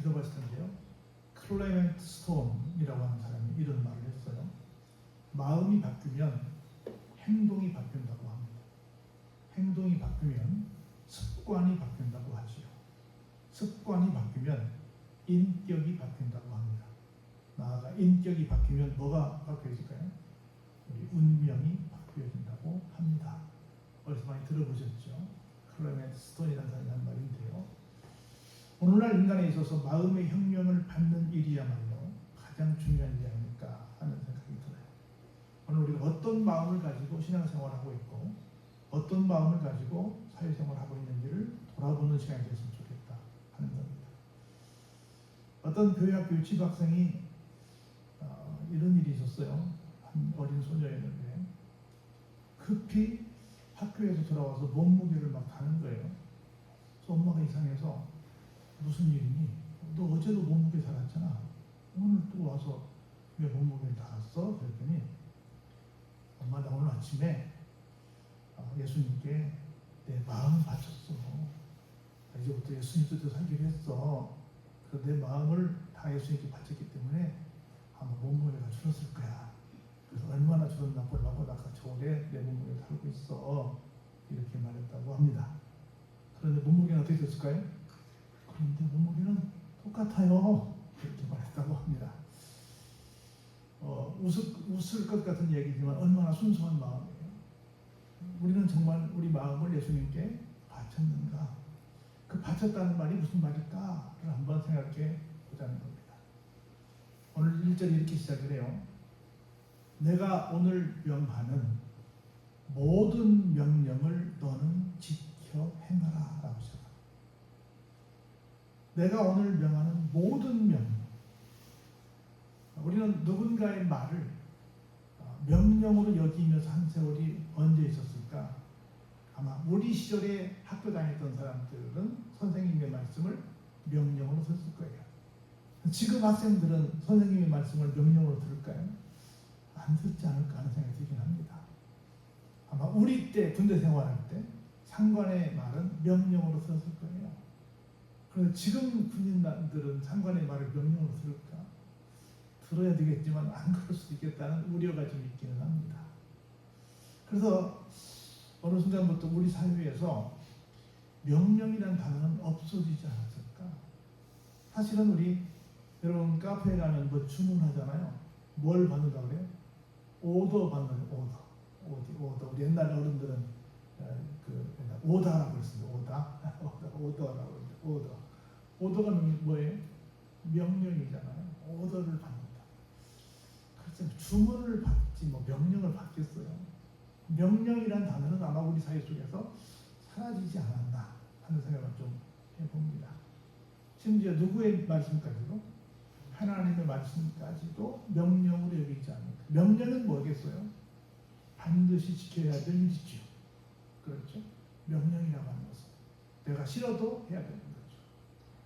들어봤을 텐데요. 클레멘트 스톤이라고 하는 사람이 이런 말을 했어요. 마음이 바뀌면 행동이 바뀐다고 합니다. 행동이 바뀌면 습관이 바뀐다고 하지요. 습관이 바뀌면 인격이 바뀐다고 합니다. 나아가 인격이 바뀌면 뭐가 바뀌어질까요? 우리 운명이 바뀌어진다고 합니다. 어디서 많이 들어보셨죠? 클레멘트 스톤이라는 사람이 한 말인데요. 오늘날 인간에 있어서 마음의 혁명을 받는 일이야말로 가장 중요한 일이 아닐까 하는 생각이 들어요. 오늘 우리가 어떤 마음을 가지고 신앙생활을 하고 있고 어떤 마음을 가지고 사회생활을 하고 있는지를 돌아보는 시간이 됐으면 좋겠다 하는 겁니다. 어떤 교회학교 유치학생이 이런 일이 있었어요. 한 어린 소녀였는데 급히 학교에서 돌아와서 몸무게를 막 다는 거예요. 그래서 엄마가 이상해서 무슨 일이니? 너 어제도 몸무게 달았잖아. 오늘 또 와서 왜 몸무게를 달았어? 그랬더니 엄마 나 오늘 아침에 예수님께 내 마음을 바쳤어. 이제부터 예수님 뜻대로 살기로 했어. 그래서 내 마음을 다 예수님께 바쳤기 때문에 아마 몸무게가 줄었을 거야. 그래서 얼마나 줄었나 보려고 나 겨울에 내 몸무게를 달고 있어. 이렇게 말했다고 합니다. 그런데 몸무게는 어떻게 됐을까요? 그런데 몸무게는 똑같아요. 이렇게 말했다고 합니다. 웃을 것 같은 얘기지만 얼마나 순수한 마음이에요. 우리는 정말 우리 마음을 예수님께 바쳤는가? 그 바쳤다는 말이 무슨 말일까를 한번 생각해 보자는 겁니다. 오늘 1절이 이렇게 시작을 해요. 내가 오늘 명하는 모든 명령을 너는 지켜 행하라 라고 시작합니다. 내가 오늘 명하는 모든 명령. 우리는 누군가의 말을 명령으로 여기면서 한 세월이 언제 있었을까? 아마 우리 시절에 학교 다녔던 사람들은 선생님의 말씀을 명령으로 들었을 거예요. 지금 학생들은 선생님의 말씀을 명령으로 들을까요? 안 듣지 않을까 하는 생각이 들긴 합니다. 아마 우리 때 군대 생활할 때 상관의 말은 명령으로 들었을 거예요. 그런데 지금 군인들은 상관의 말을 명령으로 들을까? 들어야 되겠지만 안 그럴 수도 있겠다는 우려가 좀 있기는 합니다. 그래서 어느 순간부터 우리 사회에서 명령이라는 단어는 없어지지 않았을까? 사실은 우리 여러분 카페에 가면 뭐 주문하잖아요. 뭘 받는다고 그래요? 오더 받는 오더. 우리 옛날 어른들은 오다라고 했습니다. 오더라고 했는데 오더가 뭐예요? 명령이잖아요. 오더를 받는다. 그래서 주문을 받지 뭐 명령을 받겠어요. 명령이란 단어는 아마 우리 사회 속에서 사라지지 않았나 하는 생각을 좀 해봅니다. 심지어 누구의 말씀까지도 하나님의 말씀까지도 명령으로 여기지 않는다. 명령은 뭐겠어요? 반드시 지켜야 될 일이죠. 그렇죠? 명령이라고 하는 것은 내가 싫어도 해야 되는 거죠.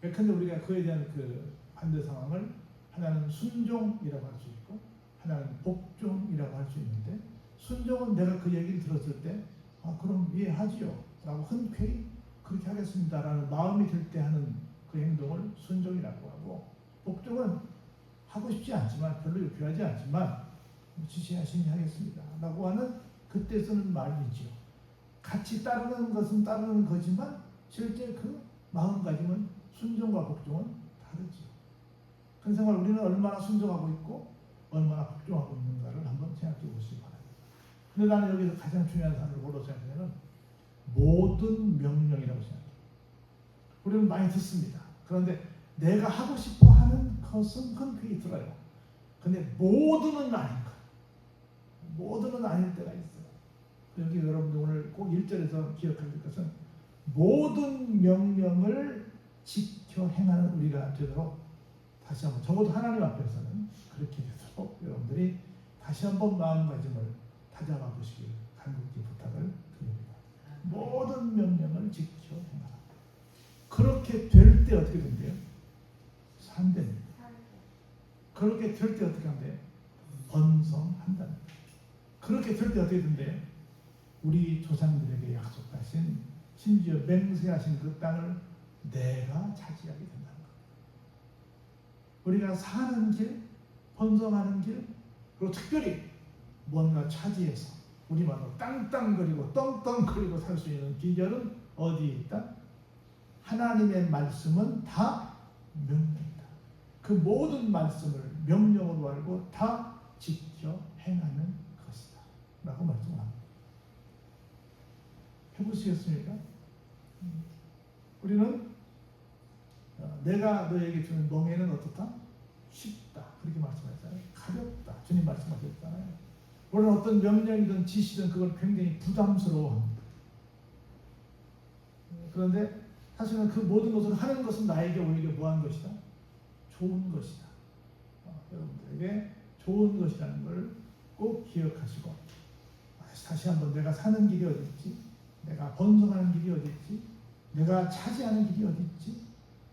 그런데 우리가 그에 대한 그 반대 상황을 하나는 순종이라고 할 수 있고 하나는 복종이라고 할 수 있는데 순종은 내가 그 얘기를 들었을 때 그럼 이해하지요 라고 흔쾌히 그렇게 하겠습니다 라는 마음이 들 때 하는 그 행동을 순종이라고 하고 복종은 하고 싶지 않지만 별로 유쾌하지 않지만 지시하시니 하겠습니다 라고 하는 그때 쓰는 말이죠. 같이 따르는 것은 따르는 거지만 실제 그 마음가짐은 순종과 복종은 다르죠. 그 생활 우리는 얼마나 순종하고 있고 얼마나 복종하고 있는가를 한번 생각해 보시기 바랍니다. 근데 나는 여기서 가장 중요한 단어를 뭐로 생각하냐면 모든 명령이라고 생각해요. 우리는 많이 듣습니다. 그런데 내가 하고 싶어 하는 것은 흔쾌히 들어요. 근데 모두는 아닌 거예요. 모두는 아닐 때가 있어요. 여기 여러분들 오늘 꼭 1절에서 기억해야 될 것은 모든 명령을 지켜 행하는 우리가 되도록 다시 한번 적어도 하나님 앞에서는 그렇게 되도록 여러분들이 다시 한번 마음가짐을 다잡아 보시길 간곡히 부탁을 드립니다. 모든 명령을 지켜 행하라. 그렇게 될 때 어떻게 된대요? 산대입니다. 그렇게 될 때 어떻게 한대요? 번성한답니다. 그렇게 될 때 어떻게 된대요? 우리 조상들에게 약속하신 심지어 맹세하신 그 땅을 내가 차지하게 된다는 거예요. 우리가 사는 길, 번성하는 길, 그리고 특별히 뭔가 차지해서 우리만으로 땅땅거리고 떵떵거리고 살 수 있는 비결은 어디에 있다? 하나님의 말씀은 다 명령이다. 그 모든 말씀을 명령으로 알고 다 지켜 행하는 것이다 라고 말씀합니다. 해보시겠습니까? 우리는 내가 너에게 주는 멍에는 어떻다? 쉽다. 그렇게 말씀하셨잖아요. 가볍다. 주님 말씀하셨잖아요. 우리는 어떤 명령이든 지시든 그걸 굉장히 부담스러워합니다. 그런데 사실은 그 모든 것을 하는 것은 나에게 오히려 뭐한 것이다? 좋은 것이다. 여러분들에게 좋은 것이라는 걸 꼭 기억하시고 다시 한번 내가 사는 길이 어디 있지? 내가 번성하는 길이 어디 있지? 내가 차지하는 길이 어디 있지?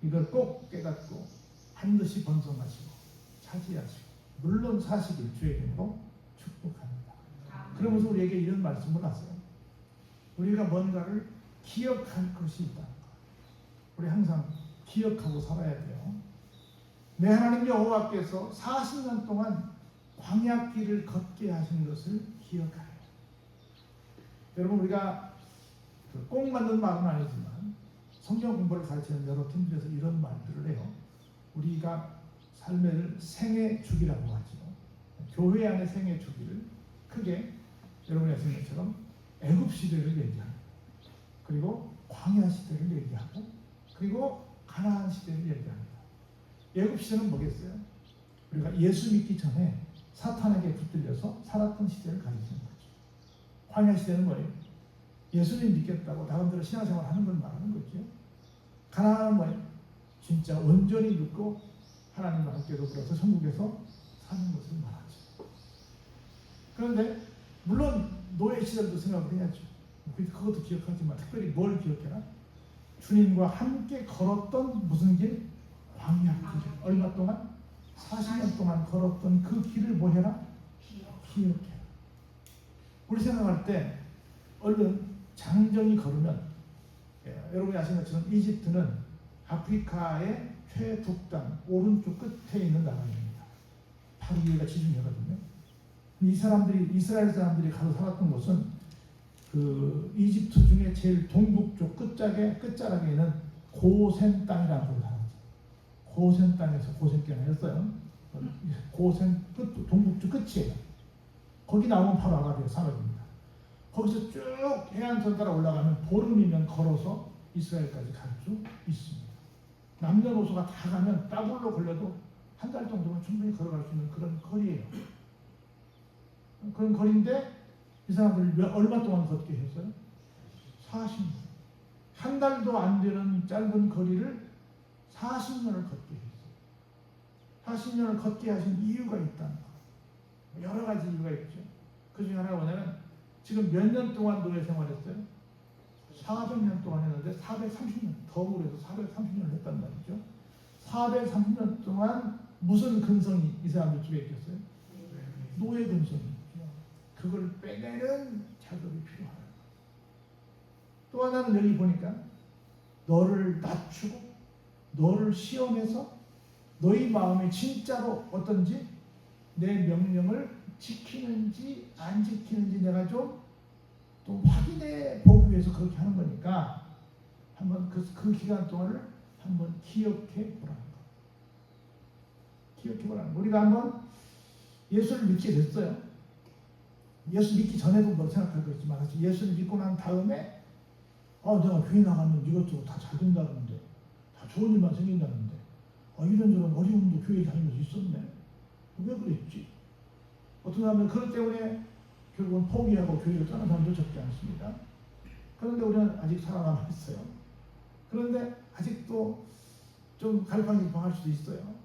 이걸 꼭 깨닫고 반드시 번성하시고 차지하시고 물론 사시길 주의 이름으로 축복합니다. 그러면서 우리에게 이런 말씀을 하세요. 우리가 뭔가를 기억할 것이 있다. 우리 항상 기억하고 살아야 돼요. 내 하나님 여호와께서 40년 동안 광야길을 걷게 하신 것을 기억하라. 여러분 우리가 꼭 맞는 말은 아니지만 성경 공부를 가르치는 여러 팀들에서 이런 말들을 해요. 우리가 삶의 생애 주기라고 하죠. 교회 안의 생애 주기를 크게 여러분이 아시는 것처럼 애굽 시대를 얘기합니다. 그리고 광야 시대를 얘기하고 그리고 가나안 시대를 얘기합니다. 애굽 시대는 뭐겠어요? 우리가 예수 믿기 전에 사탄에게 붙들려서 살았던 시대를 가리키는 거죠. 광야 시대는 뭐예요? 예수님 믿겠다고 나름대로 신앙생활 하는 걸 말하는 거죠. 가나안은 뭐예요? 진짜 온전히 믿고 하나님과 함께 더불어서 천국에서 사는 것을 말하죠. 그런데 물론 노예 시절도 생각을 해야죠. 그것도 기억하지만 특별히 뭘 기억해라? 주님과 함께 걸었던 무슨 길? 광야 길. 얼마 동안? 40년 동안 걸었던 그 길을 뭐 해라? 기억해라. 우리 생각할 때 얼른 장정이 걸으면 여러분이 아시는 것처럼 이집트는 아프리카의 최북단 오른쪽 끝에 있는 나라입니다. 바로 여기가 지중해거든요. 이스라엘 사람들이 가서 살았던 곳은 그 이집트 중에 제일 동북쪽 끝자락에 있는 고센 땅이라는 곳을 살았죠. 고센 땅에서 고센길을 했어요. 고센 끝 동북쪽 끝이에요. 거기 나오면 바로 아라비아 산업입니다. 거기서 쭉 해안선 따라 올라가면 보름이면 걸어서 이스라엘까지 갈 수 있습니다. 남녀노소가 다 가면 따블로 걸려도 한 달 정도면 충분히 걸어갈 수 있는 그런 거리예요. 그런 거리인데 이 사람들이 얼마 동안 걷게 했어요? 40년. 한 달도 안 되는 짧은 거리를 40년을 걷게 했어요. 40년을 걷게 하신 이유가 있다는 거. 여러 가지 이유가 있죠. 그 중에 하나가 뭐냐면 지금 몇 년 동안 노예 생활했어요? 400년 동안 했는데 430년, 덤으로 해서 430년을 했단 말이죠. 430년 동안 무슨 근성이 이 사람들 집에 있겠어요? 노예 근성이 있죠. 그걸 빼내는 작업이 필요하다. 또 하나는 여기 보니까 너를 낮추고 너를 시험해서 너희 마음이 진짜로 어떤지 내 명령을 지키는지 안 지키는지 내가 좀 또 확인해 보기 위해서 그렇게 하는 거니까 한번 그 기간 동안을 한번 기억해 보라는 거. 기억해 보라는 거. 우리가 한번 예수를 믿게 됐어요. 예수 믿기 전에도 뭐 생각할 거 있지만 예수를 믿고 난 다음에 내가 교회 나가면 이것저것 다 잘 된다는데 다 좋은 일만 생긴다는데 이런저런 어려움도 교회 다니면서 있었네. 왜 그랬지? 어떤 사람은 그것 때문에 결국은 포기하고 교회를 떠난 사람도 적지 않습니다. 그런데 우리는 아직 살아남아 있어요. 그런데 아직도 좀 갈팡질팡할 수도 있어요.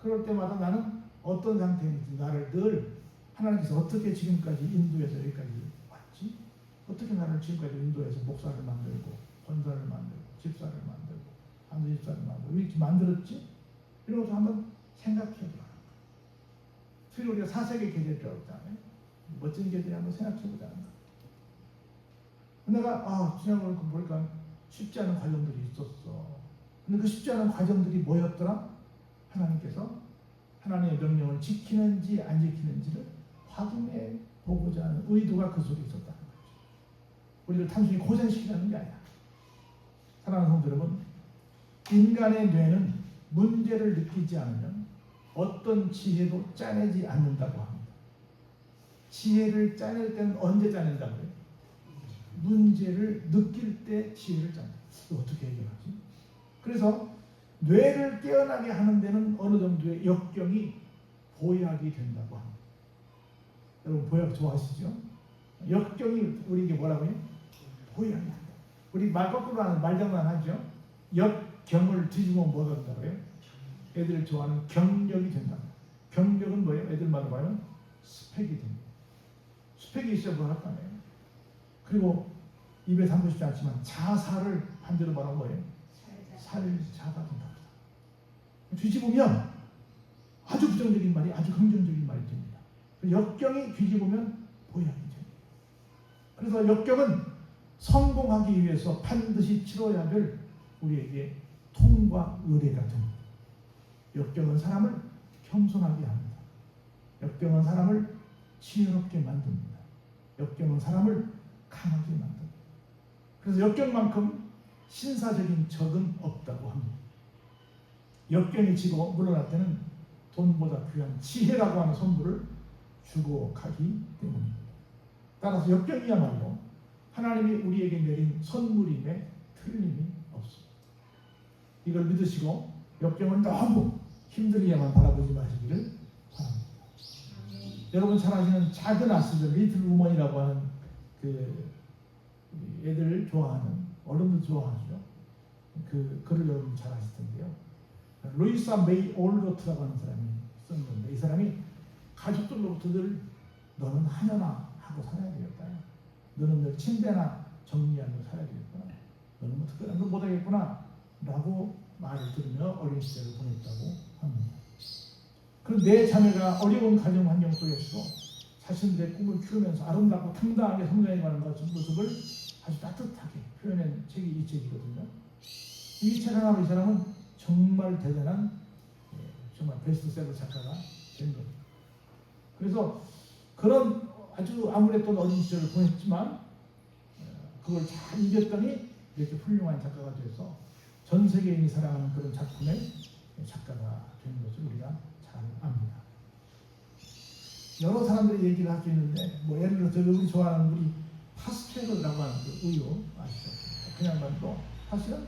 그럴 때마다 나는 어떤 상태인지 나를 늘 하나님께서 어떻게 지금까지 인도해서 여기까지 왔지? 어떻게 나를 지금까지 인도해서 목사를 만들고 권사를 만들고 집사를 만들고 한두 집사를 만들고 왜 이렇게 만들었지? 이런 것도 한번 생각해 보라. 특히 우리가 사색의 계절이라고 했잖아요. 멋진 계절이 한번 생각해 보자는 거. 내가 지난번에 보니까 쉽지 않은 과정들이 있었어. 근데 그 쉽지 않은 과정들이 뭐였더라? 하나님께서 하나님의 명령을 지키는지 안 지키는지를 확인해 보고자 하는 의도가 그 속에 있었다는 거죠. 우리를 단순히 고생시키는 게 아니라, 사랑하는 성도 여러분, 인간의 뇌는 문제를 느끼지 않으면 어떤 지혜도 짜내지 않는다고 합니다. 지혜를 짜낼 때는 언제 짜낸다고요? 문제를 느낄 때 지혜를 짠다. 이거 어떻게 해결하지? 그래서 뇌를 깨어나게 하는 데는 어느 정도의 역경이 보약이 된다고 합니다. 여러분 보약 좋아하시죠? 역경이 우리에게 뭐라고요? 보약이 된다. 우리 말 거꾸로 하는 말장난 하죠? 역경을 뒤집으면 뭐가 된다고요? 애들 좋아하는 경력이 된다. 경력은 뭐예요? 애들 말로 하면 스펙이 됩니다. 스펙이 있어야 뭘 할 거 아니에요. 그리고 입에 담고 싶지 않지만 자사를 반대로 말하면 뭐예요? 살자가 된다. 뒤집으면 아주 부정적인 말이 아주 긍정적인 말이 됩니다. 역경이 뒤집으면 보약이 됩니다. 그래서 역경은 성공하기 위해서 반드시 치러야 될 우리에게 통과 의례가 됩니다. 역경은 사람을 겸손하게 합니다. 역경은 사람을 지혜롭게 만듭니다. 역경은 사람을 강하게 만듭니다. 그래서 역경만큼 신사적인 적은 없다고 합니다. 역경이 지고 물러날 때는 돈보다 귀한 지혜라고 하는 선물을 주고 가기 때문입니다. 따라서 역경이야말로 하나님이 우리에게 내린 선물임에 틀림이 없습니다. 이걸 믿으시고 역경은 너무 힘들게만 바라보지 마시기를 바랍니다. 여러분 잘 아시는 작은 아스들, 리틀 우먼이라고 하는 그 애들 좋아하는, 어른도 좋아하죠. 그 글을 여러분 잘 아실 텐데요. 루이사 메이 올로트라고 하는 사람이 썼는데, 이 사람이 가족들로부터 늘 너는 하냐나 하고 살아야 되겠다. 너는 늘 침대나 정리하며 살아야 되겠구나. 너는 뭐 특별한 걸 못하겠구나 라고 말을 들으며 어린 시절을 보냈다고 합니다. 그럼 내 자녀가 어려운 가정 환경 속에서도 자신들의 꿈을 키우면서 아름답고 당당하게 성장해가는 모습을 아주 따뜻하게 표현한 책이 이 책이거든요. 이 책 하나로 이 사람은 정말 대단한, 정말 베스트셀러 작가가 된 겁니다. 그래서 그런 아주 아무랬던 어린 시절을 보냈지만 그걸 잘 이겼더니 이렇게 훌륭한 작가가 돼서 전 세계인이 사랑하는 그런 작품의 작가가 되는 것을 우리가 잘 압니다. 여러 사람들이 얘기를 할 수 있는데, 뭐 예를 들어서 우리 좋아하는 우리 파스텔라고 하는 그 우유 아시죠? 그냥 말로 사실은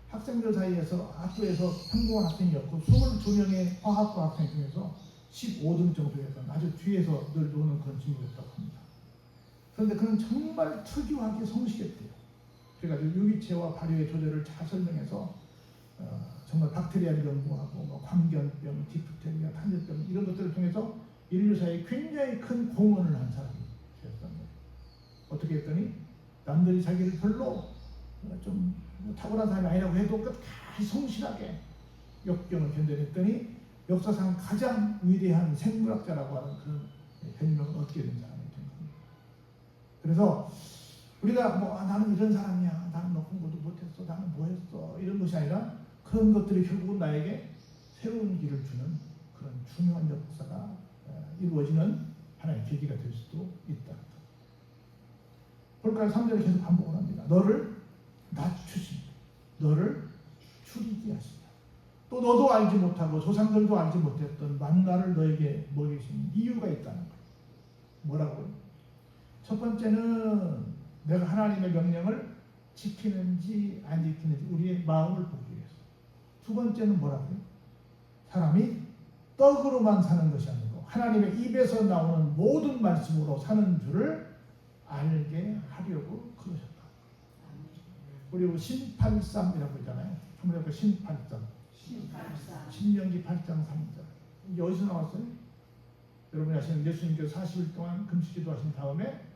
학생들 사이에서 학교에서 성공한 학생이었고 22명의 화학과 학생 중에서 15등 정도였던 아주 뒤에서 늘 노는 그런 친구였다고 합니다. 그런데 그는 정말 특이하게 성실했대요. 그래가지고 유기체와 발효의 조절을 잘 설명해서 정말 박테리아를 연구하고 뭐 광견병, 디프테리아, 탄저병 이런 것들을 통해서 인류사에 굉장히 큰 공헌을 한 사람이 되었던 거예요. 어떻게 했더니 남들이 자기를 별로 좀 탁월한 사람이 아니라고 해도 끝까지 성실하게 역경을 견뎌냈더니 역사상 가장 위대한 생물학자라고 하는 그런 별명을 얻게 된 사람이 된 겁니다. 그래서 우리가 뭐 나는 이런 사람이야, 나는 뭐 공부도 못했어, 나는 뭐 했어 이런 것이 아니라 그런 것들이 결국은 나에게 새로운 길을 주는 그런 중요한 역사가 이루어지는 하나의 계기가 될 수도 있다. 볼까요? 3절에 계속 반복을 합니다. 너를 낮추십니다. 너를 줄이게 하십니다. 또 너도 알지 못하고 조상들도 알지 못했던 만나를 너에게 먹이신 이유가 있다는 거예요. 뭐라고요? 첫 번째는 내가 하나님의 명령을 지키는지 안 지키는지 우리의 마음을 보기 위해서. 두 번째는 뭐라고요? 사람이 떡으로만 사는 것이 아니고 하나님의 입에서 나오는 모든 말씀으로 사는 줄을 알게 하려고 그러셨다. 우리 신팔삼이라고 있잖아요. 한번 해볼까요? 신팔삼. 신명기 8장 3절. 이게 어디서 나왔어요? 여러분이 아시는 예수님께서 40일 동안 금식기도 하신 다음에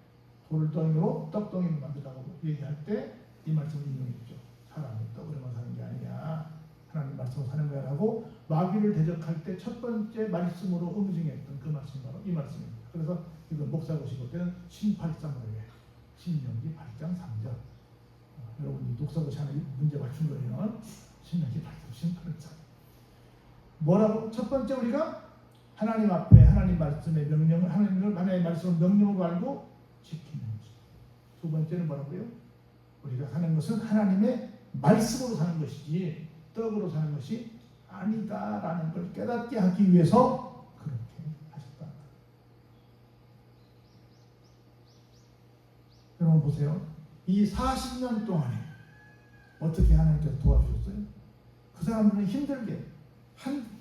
돌덩이로 떡덩이를 만들라고 얘기할 때 이 말씀을 인용했죠. 사람이 떡으로만 사는 게 아니야. 하나님 말씀으로 사는 거야 라고 마귀를 대적할 때 첫 번째 말씀으로 응징했던 그 말씀이 바로 이 말씀입니다. 그래서 이건 목사 보시고 때는 신팔삼으로 해요. 신명기 8장 3절. 여러분이 독서고시 하나 문제 맞춘 거예요. 신명기 8장 신팔삼. 뭐라고? 첫 번째 우리가 하나님 앞에 하나님 말씀의 명령을 하나님의 말씀을 명령으로 알고 지키는지. 두 번째는 뭐라고요? 우리가 사는 것은 하나님의 말씀으로 사는 것이지 떡으로 사는 것이 아니다라는 걸 깨닫게 하기 위해서 그렇게 하셨다. 여러분 보세요. 이 40년 동안에 어떻게 하나님께서 도와주셨어요? 그 사람들은 힘들게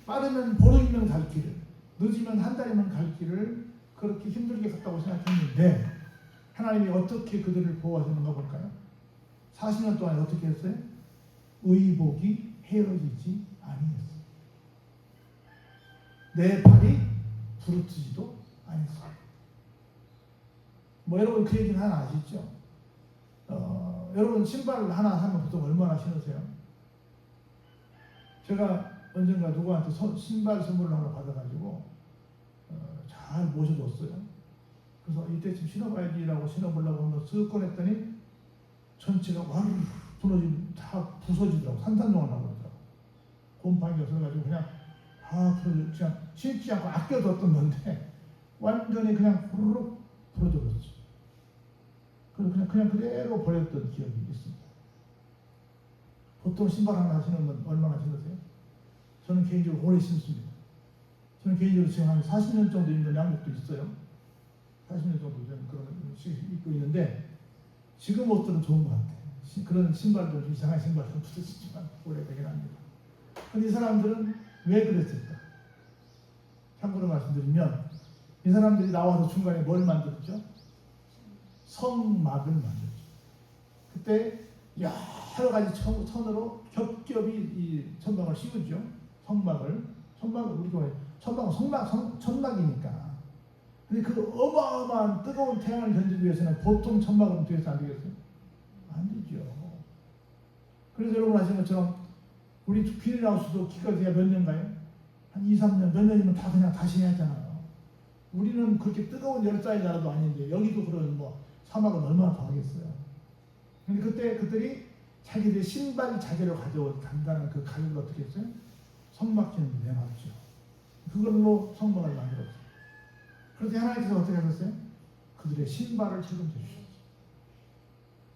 빠르면 보름이면 갈 길을, 늦으면 한 달이면 갈 길을 그렇게 힘들게 갔다고 생각했는데 하나님이 어떻게 그들을 보호하셨는가 볼까요? 40년 동안에 어떻게 했어요? 의복이 헤어지지 아니했어요. 내 발이 부르트지도 아니했어요. 뭐 여러분 그 얘기는 하나 아시죠? 여러분 신발 하나 사면 보통 얼마나 신으세요? 제가 언젠가 누구한테 신발 선물을 하나 받아가지고 잘 모셔뒀어요. 그래서 이때쯤 신어봐야지라고 신어보려고 한번 쓱 꺼냈더니 전체가 와르르 다 부서지더라고. 산산조각 나버리더라고. 곰팡이가 없어가지고 그냥 다 부러져. 그냥 신지 않고 아껴뒀던 건데 완전히 그냥 후루룩 부러져 버렸어. 그래서 그냥 그대로 버렸던 기억이 있습니다. 보통 신발 하나 신으면 얼마나 신으세요? 저는 개인적으로 오래 신습니다. 저는 개인적으로 지금 한 40년 정도 입는 양복도 있어요. 40년 정도 저는 그런 입고 있는데 지금 옷들은 좋은 것 같아요. 그런 신발도 이상한 신발도 붙였지만 오래 되긴 합니다. 근데 이 사람들은 왜 그랬을까? 참고로 말씀드리면 이 사람들이 나와서 중간에 뭘 만들었죠? 성막을 만들었죠. 그때 여러 가지 천으로 겹겹이 이 천막을 씌우죠. 성막을 우리가 천막은 천막이니까. 근데 그 어마어마한 뜨거운 태양을 견디기 위해서는 보통 천막은 돼서 안 되겠어요? 안 되죠. 그래서 여러분 아시는 것처럼 우리 비닐하우스도 기가지가 몇 년가요? 한 2, 3년, 몇 년이면 다 그냥 다시 해야잖아요. 우리는 그렇게 뜨거운 열사의 나라도 아닌데 여기도 그런 사막은 얼마나 더 하겠어요. 근데 그때 그들이 자기들의 신발 자재로 가져온 단단한 그 가죽을 어떻게 했어요? 성막지는 내놨죠. 그걸로 성막을 만들었어요. 그런데 하나님께서 어떻게 하셨어요? 그들의 신발을 책임져 주셨어요.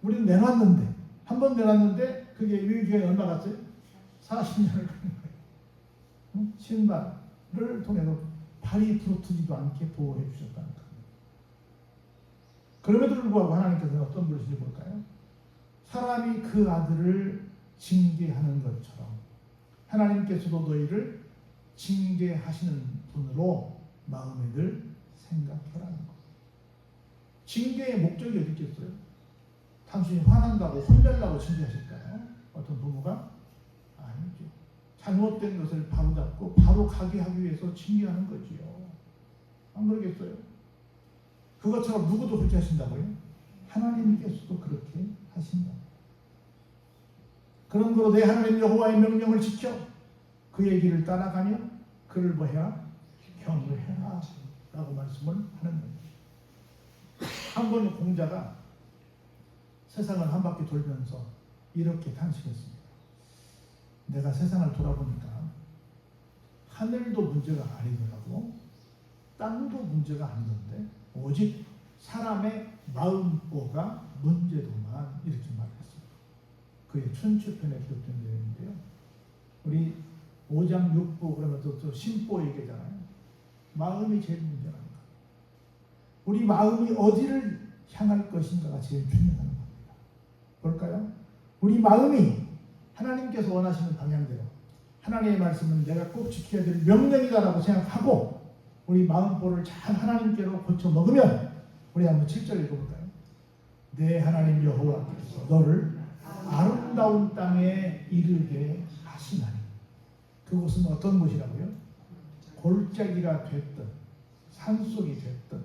우리는 내놨는데 한 번 내놨는데 그게 유효기간이 얼마 갔어요? 40년을 가는 거예요. 응? 신발을 통해서 발이 부러뜨지도 않게 보호해 주셨다는 겁니다. 그럼에도 불구하고 하나님께서는 어떤 분이신지 볼까요? 사람이 그 아들을 징계하는 것처럼 하나님께서도 너희를 징계하시는 분으로 마음에 늘 생각해라는 것. 징계의 목적이 어디 있겠어요? 단순히 화난다고 혼내려고 징계하실까요? 어떤 부모가? 아니죠. 잘못된 것을 바로잡고 바로 가게 하기 위해서 징계하는 거지요. 안 그러겠어요? 그것처럼 누구도 그렇게 하신다고요? 하나님께서도 그렇게 하신다. 그런 거로 내 하나님 여호와의 명령을 지켜 그의 길을 따라가며 그를 뭐해라? 경외해라 라고 말씀을 하는 거예요. 한 번 공자가 세상을 한 바퀴 돌면서 이렇게 탄식했습니다. 내가 세상을 돌아보니까 하늘도 문제가 아니더라고 땅도 문제가 아니던데 오직 사람의 마음보가 문제도만 이렇게 말했습니다. 그의 춘추편에 기록된 내용인데요. 우리 5장 6부 그러면 또 신보 얘기잖아요. 마음이 제일 문제라는 거예요. 우리 마음이 어디를 향할 것인가가 제일 중요한 겁니다. 볼까요? 우리 마음이 하나님께서 원하시는 방향대로 하나님의 말씀은 내가 꼭 지켜야 될 명령이다라고 생각하고 우리 마음보를 잘 하나님께로 고쳐 먹으면 우리 한번 7절 읽어볼까요? 내 하나님 여호와께서 너를 아름다운 땅에 이르게 하시나니 그곳은 어떤 곳이라고요? 골짜기가 됐든 산속이 됐든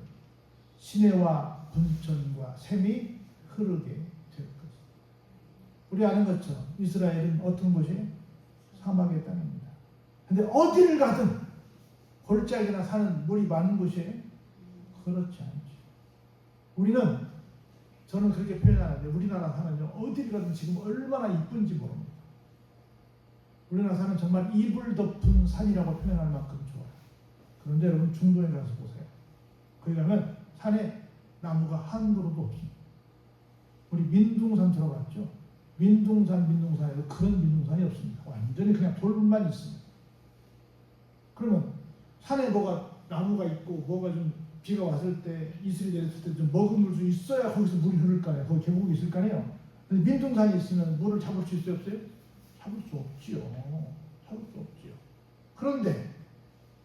시내와 분천과 샘이 흐르게 될 것이다. 우리 아는 것처럼 이스라엘은 어떤 곳이에요? 사막의 땅입니다. 그런데 어디를 가든 골짜기나 산은 물이 많은 곳이에요? 그렇지 않죠. 우리는 저는 그렇게 표현하는데 우리나라 산은요 어디를 가든 지금 얼마나 이쁜지 모릅니다. 우리나라 산은 정말 이불 덮은 산이라고 표현할 만큼 좋아요. 그런데 여러분 중동에 가서 보세요. 거기 가면 산에 나무가 한 그루도 없습니다. 우리 민둥산 들어봤죠? 민둥산에도 그런 민둥산이 없습니다. 완전히 그냥 돌만 있습니다. 그러면 산에 뭐가 나무가 있고 뭐가 좀 비가 왔을 때 이슬이 내렸을 때 좀 머금을 수 있어야 거기서 물이 흐를 거 아니에요. 거기 계곡이 있을 거 아니에요. 근데 민둥산이 있으면 물을 잡을 수 있어요, 없어요? 잡을 수 없지요. 잡을 수 없지요. 그런데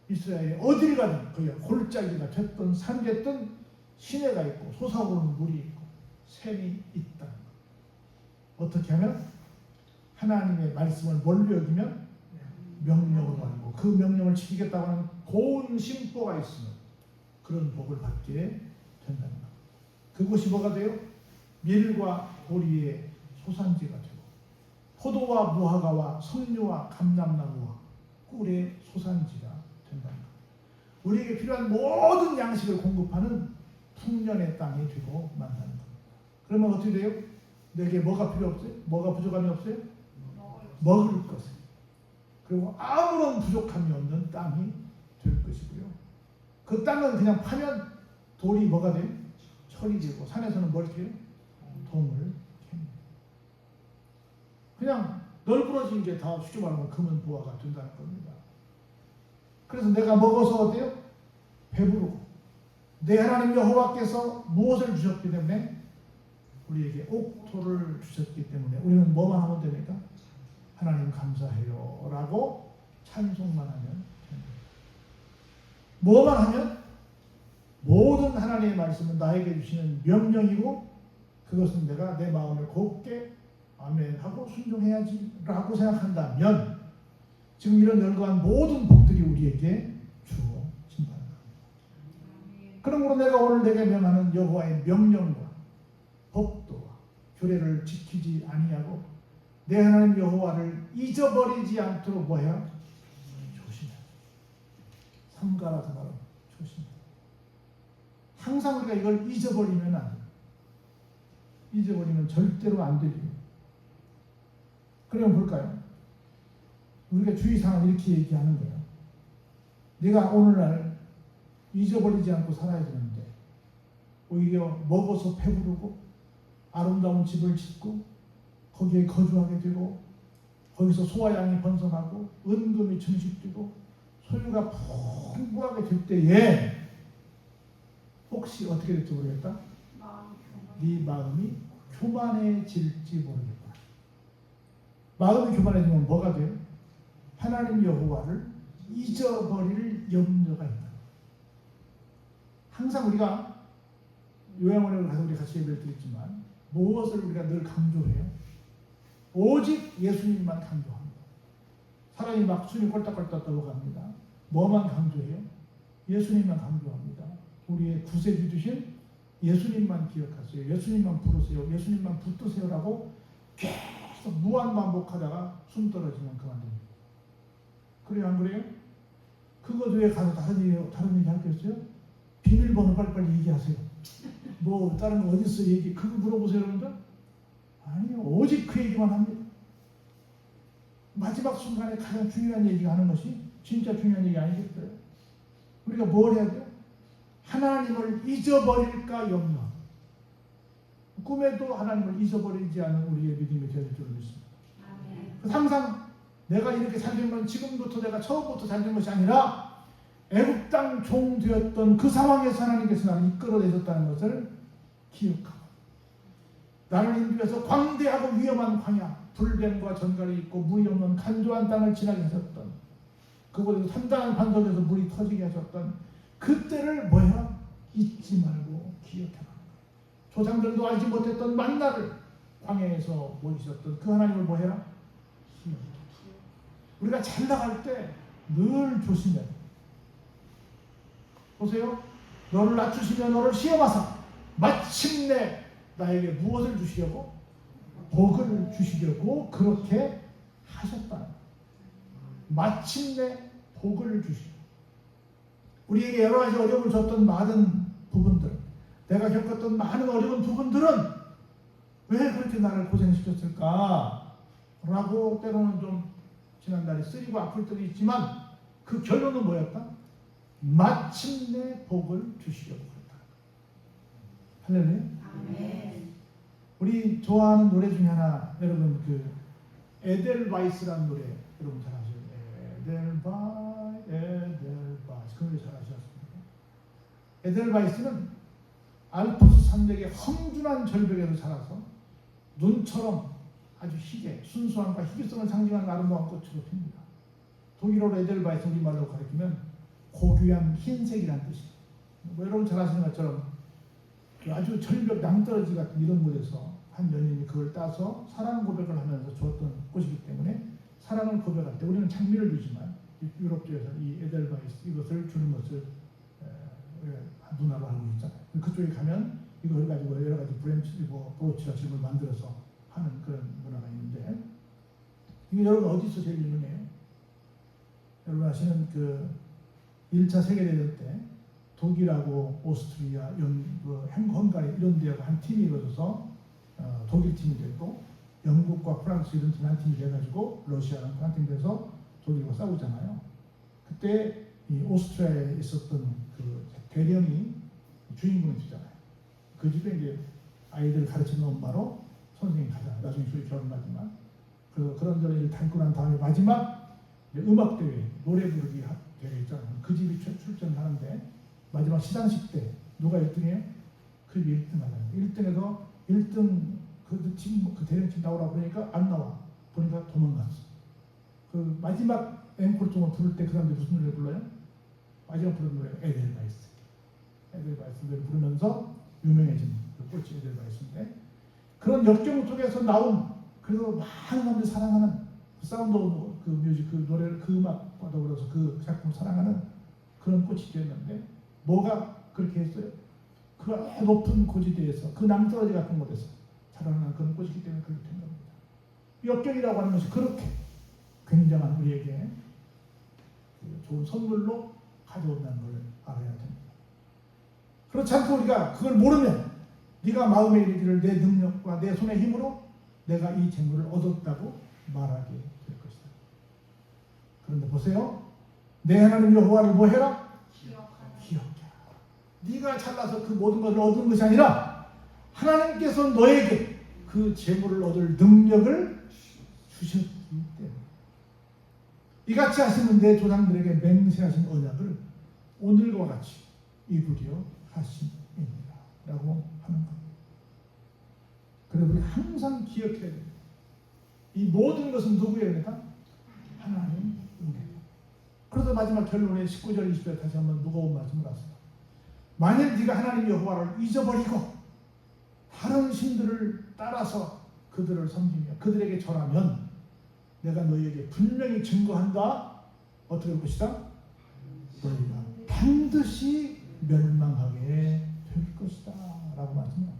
이스라엘이 어딜 가든 거기가 골짜기가 됐든 산 됐든 시내가 있고 솟아오르는 물이 있고 샘이 있다. 어떻게 하면 하나님의 말씀을 뭘로 여기면 명령으로 알고 그 명령을 지키겠다고 하는 고운 심보가 있으면 그런 복을 받게 된다는 것. 그것이 뭐가 돼요? 밀과 보리의 소산지가 되고 포도와 무화과와 석류와 감람나무와 꿀의 소산지가 된다는 것. 우리에게 필요한 모든 양식을 공급하는 풍년의 땅이 되고 만다는 겁니다. 그러면 어떻게 돼요? 내게 뭐가 필요 없어요? 뭐가 부족함이 없어요? 먹을 것을. 그리고 아무런 부족함이 없는 땅이 될 것이고요. 그 땅은 그냥 파면 돌이 뭐가 돼요? 철이 되고 산에서는 뭘 캐요? 동을 캡니다. 그냥 널브러진 게 다 쉽게 말하면 금은 보화가 된다는 겁니다. 그래서 내가 먹어서 어때요? 배부르고 내 하나님 여호와께서 무엇을 주셨기 때문에 우리에게 옥토를 주셨기 때문에 우리는 뭐만 하면 됩니까? 하나님 감사해요 라고 찬송만 하면 됩니다. 뭐만 하면 모든 하나님의 말씀은 나에게 주시는 명령이고 그것은 내가 내 마음을 곱게 아멘하고 순종해야지 라고 생각한다면 지금 이런 열거한 모든 복들이 우리에게 주어진다는 겁니다. 그러므로 내가 오늘 내게 명하는 여호와의 명령과 법도와 규례를 지키지 아니하고 내 하나님 여호와를 잊어버리지 않도록 뭐해요? 조심해. 삼가라서 말하면 조심해. 항상 우리가 이걸 잊어버리면 안 돼요. 잊어버리면 절대로 안 되죠. 그러면 볼까요? 우리가 주의사항을 이렇게 얘기하는 거예요. 내가 오늘날 잊어버리지 않고 살아야 되는데 오히려 먹어서 배부르고 아름다운 집을 짓고 거기에 거주하게 되고 거기서 소와 양이 번성하고 은금이 증식되고 소유가 풍부하게 될 때에 혹시 어떻게 될지 모르겠다. 네 마음이 교만해질지 모르겠다. 마음이 교만해지면 뭐가 돼요? 하나님 여호와를 잊어버릴 염려가 있다. 항상 우리가 요양원에 가서 우리 같이 예배를 드리지만 무엇을 우리가 늘 강조해요? 오직 예수님만 강조합니다. 사람이 막 숨이 꼴딱꼴딱 넘어갑니다. 뭐만 강조해요? 예수님만 강조합니다. 우리의 구세주 되신 예수님만 기억하세요. 예수님만 부르세요. 예수님만 붙드세요라고 계속 무한 반복하다가 숨 떨어지면 그만둡니다. 그래요, 안 그래요? 그것 외에 가서 다른 얘기 하겠어요? 비밀번호 빨리빨리 얘기하세요. 뭐 다른 거 어딨어 얘기 그거 물어보세요 여러분들? 아니요, 오직 그 얘기만 합니다. 마지막 순간에 가장 중요한 얘기가 하는 것이 진짜 중요한 얘기 아니겠어요? 우리가 뭘 해야 돼요? 하나님을 잊어버릴까 염려. 꿈에도 하나님을 잊어버리지 않은 우리의 믿음이 되어질 줄 믿습니다. 항상 내가 이렇게 살던 건 지금부터 내가 처음부터 살던 것이 아니라 애굽 땅 종 되었던 그 상황에서 하나님께서 나를 이끌어내셨다는 것을 기억하고 나를 인도해서 광대하고 위험한 광야 불뱀과 전갈이 있고 물이 없는 간조한 땅을 지나게 하셨던 그곳에서 산단한 반석에서 물이 터지게 하셨던 그때를 뭐야? 잊지 말고 기억해라. 조상들도 알지 못했던 만나를 광야에서 모이셨던 그 하나님을 뭐해라? 기억해라. 우리가 잘 나갈 때 늘 조심해야 돼. 보세요. 너를 낮추시며 너를 시험하사 마침내 나에게 무엇을 주시려고? 복을 주시려고 그렇게 하셨다. 마침내 복을 주시고 우리에게 여러 가지 어려움을 줬던 많은 부분들 내가 겪었던 많은 어려운 부분들은 왜 그렇게 나를 고생시켰을까? 라고 때로는 좀 지난달에 쓰리고 아플 때도 있지만 그 결론은 뭐였다? 마침내 복을 주시려고 그랬다. 할렐루야. 아멘. 우리 좋아하는 노래 중에 하나, 여러분 그 에델바이스라는 노래 여러분 잘 아시죠? 에델바이스 그 노래 잘 아시겠습니까? 에델바이스는 알프스 산맥의 험준한 절벽에서 자라서 눈처럼 아주 희게, 순수함과 희귀성을 상징하는 아름다운 꽃으로 핍니다. 독일어로 에델바이스 우리말로 가리키면 고귀한 흰색이라는 뜻이에요. 뭐 여러분 잘 아시는 것처럼 그 아주 절벽 낭떠러지 같은 이런 곳에서 한 연인이 그걸 따서 사랑 고백을 하면서 주었던 꽃이기 때문에 사랑을 고백할 때 우리는 장미를 주지만 유럽 쪽에서 이 에델바이스 이것을 주는 것을 문화로 알고 있잖아요. 그쪽에 가면 이걸 가지고 여러 가지 브로치와 집을 만들어서 하는 그런 문화가 있는데, 이게 여러분 어디서 제일 유명해요? 여러분 아시는 그 1차 세계대전 때 독일하고 오스트리아, 헝가리 이런 데하고 한 팀이 이루어져서 독일 팀이 됐고, 영국과 프랑스 이런 팀이 한 팀이 돼가지고 러시아랑 한 팀이 돼서 독일과 싸우잖아요. 그때 이 오스트리아에 있었던 그 대령이 주인공이 되잖아요. 그 집에 이제 아이들 가르치는 엄마로 선생님이 가잖아요. 나중에 결혼하지만 그런 저를 담고 난 다음에 마지막 음악 대회, 노래 부르기 대회 있잖아요. 그 집이 출전하는데 마지막 시상식 때 누가 1등이에요? 그 집이 1등 하잖아요. 1등에서 1등 그 대령팀 나오라고 그러니까 안 나와. 보니까 도망갔어. 그 마지막 앵콜송을 부를 때 그 사람들이 무슨 노래 불러요? 마지막 부른 노래가 에델바이스. 에델바이스 노래를 부르면서 유명해진 그 꽃이 에델바이스인데, 그런 역경 속에서 나온, 그래서 많은 사람들이 사랑하는 그 사운드 오브 그 뮤직, 그 노래를, 그 음악과 더불어서 그 작품을 사랑하는 그런 꽃이 되었는데, 뭐가 그렇게 했어요? 그 높은 고지대에서, 그 남떨어지 같은 곳에서 자라나는 그런 꽃이기 때문에 그렇게 된 겁니다. 역경이라고 하는 것이 그렇게 굉장한 우리에게 좋은 선물로 가져온다는 걸 알아야 됩니다. 그렇지 않고 우리가 그걸 모르면 네가 마음에 이르기를 내 능력과 내 손의 힘으로 내가 이 재물을 얻었다고 말하게 될 것이다. 그런데 보세요. 내 하나님 여호와를 뭐 해라? 기억해라. 네가 잘나서 그 모든 것을 얻은 것이 아니라 하나님께서 너에게 그 재물을 얻을 능력을 주셨기 때문에, 이같이 하시는 내 조상들에게 맹세하신 언약을 오늘과 같이 이루려 하심입니다 라고 하는 겁니다. 그래서 우리 항상 기억해야 됩니다. 이 모든 것은 누구의 은혜다? 하나님 은혜. 그래서 마지막 결론에 19절 20절 다시 한번 무거운 말씀을 하세요. 만일 네가 하나님 여호와를 잊어버리고 다른 신들을 따라서 그들을 섬기며 그들에게 절하면 내가 너희에게 분명히 증거한다. 어떻게 할 것이다? 너희가 반드시 멸망하게 될 것이다 라고 말씀합니다.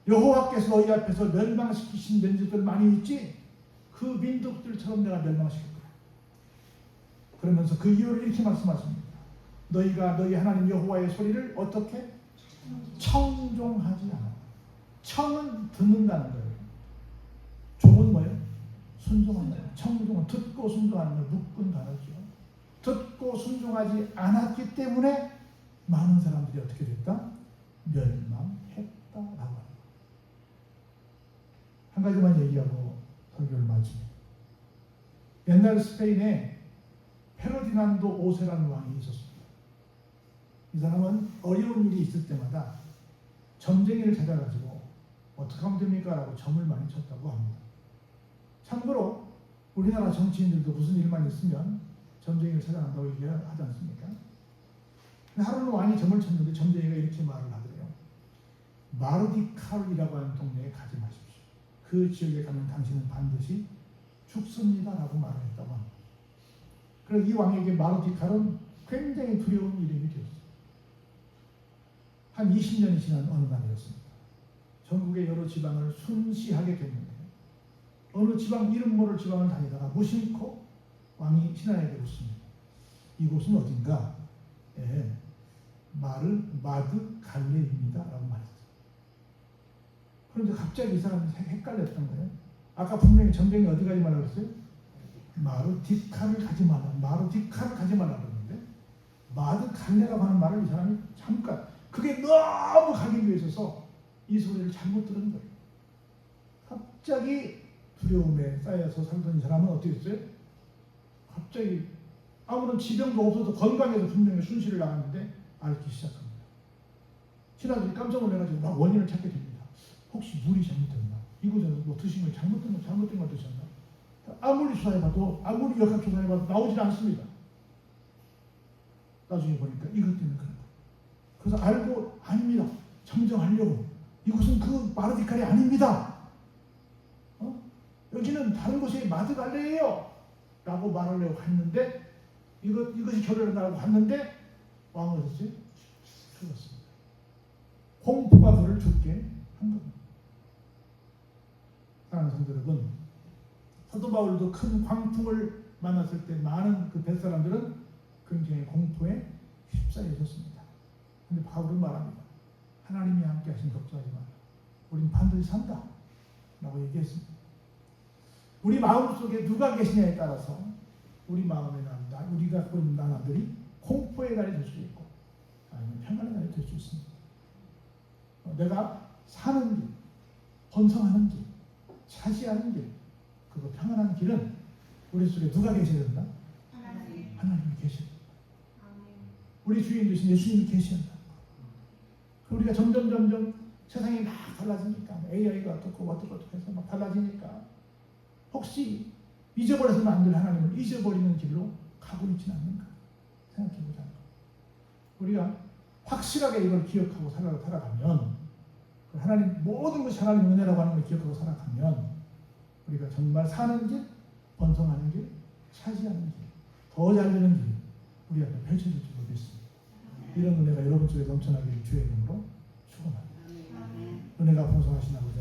여호와께서 너희 앞에서 멸망시키신 민족들 많이 있지? 그 민족들처럼 내가 멸망시킬 거야. 그러면서 그 이유를 이렇게 말씀하십니다. 너희가 너희 하나님 여호와의 소리를 어떻게? 청종하지 않아. 청은 듣는다는 거예요. 종은 뭐예요? 순종한다. 청종은 듣고 순종하는 걸 묶은 단어죠. 듣고 순종하지 않았기 때문에 많은 사람들이 어떻게 됐다? 멸망했다라고 합니다. 한 가지만 얘기하고 설교를 마칩니다. 옛날 스페인에 페르디난도 5세라는 왕이 있었습니다. 이 사람은 어려운 일이 있을 때마다 점쟁이를 찾아가지고 어떻게 하면 됩니까? 라고 점을 많이 쳤다고 합니다. 참고로 우리나라 정치인들도 무슨 일만 있으면 점쟁이를 찾아간다고 얘기하지 않습니까? 하루는 왕이 점을 쳤는데 점쟁이가 이렇게 말을 하더래요. 마르디칼이라고 하는 동네에 가지 마십시오. 그 지역에 가면 당신은 반드시 죽습니다 라고 말을 했다고 합니다. 그래서 이 왕에게 마르디칼은 굉장히 두려운 이름이 되었어요. 한 20년이 지난 어느 날이었습니다. 전국의 여러 지방을 순시하게 됐는데 어느 지방 이름 모를 지방을 다니다가 무심코 왕이 신하에게 묻습니다. 이곳은 어딘가? 마드 갈레입니다 라고 말했어요. 그런데 갑자기 이 사람이 헷갈렸던 거예요. 아까 분명히 점쟁이 어디 가지 말라고 했어요? 마르디카를 가지 말라. 마르디카를 가지 말라고 했는데 마드 갈래라고 하는 말을 이 사람이 잠깐 그게 너무 각인되어 있어서 이 소리를 잘못 들은 거예요. 갑자기 두려움에 쌓여서 살던 이 사람은 어떻게 했어요? 갑자기 아무런 지병도 없어도 건강해서 분명히 순시를 나갔는데 앓기 시작합니다. 신하들이 깜짝 놀라가지고 막 원인을 찾게 됩니다. 혹시 물이 잘못됐나? 이거저거 뭐 드신 거 잘못된 걸 드셨나? 아무리 수사해봐도 아무리 역학조사해봐도 나오질 않습니다. 나중에 보니까 이것 때문에 그런 거예요. 그래서 알고 아닙니다. 정정하려고 이곳은 그 마르디칼이 아닙니다. 여기는 다른 곳이 마드갈레예요 라고 말하려고 했는데 이것이 결론이 나라고 했는데 왕은 어떻게 죽었습니다. 공포가 그를 죽게 한 겁니다. 사랑하는 성도 여러분, 사도 바울도 큰 광풍을 만났을 때 많은 그 뱃사람들은 굉장히 공포에 휩싸여졌습니다. 그런데 바울은 말합니다. 하나님이 함께 하신 걱정하지 마라. 우린 반드시 산다 라고 얘기했습니다. 우리 마음속에 누가 계시냐에 따라서 우리 마음에 우리가 보는 나날들이 공포의 날이 될 수 있고 아니면 평안의 날이 될 수 있습니다. 내가 사는 길, 번성하는 길, 차지하는 길, 그거 평안한 길은 우리 속에 누가 계셔야 된다? 하나님이 계셔야 된다. 우리 주인 되신 예수님이 계셔야 된다. 우리가 점점 세상이 막 달라지니까 AI가 어떻고 해서 막 달라지니까 혹시 잊어버려서는 안 될 하나님을 잊어버리는 길로 가고 있지는 않는가 생각해보자는 거. 우리가 확실하게 이걸 기억하고 살아가면 하나님 모든 것이 하나님 은혜라고 하는 걸 기억하고 살아가면 우리가 정말 사는 길, 번성하는 길, 차지하는 길, 더 잘 되는 길 우리 앞에 펼쳐질 줄 믿습니다. 이런 은혜가 여러분 속에 넘쳐나기를 주의 이름으로 축원합니다. 은혜가 풍성하신 아버지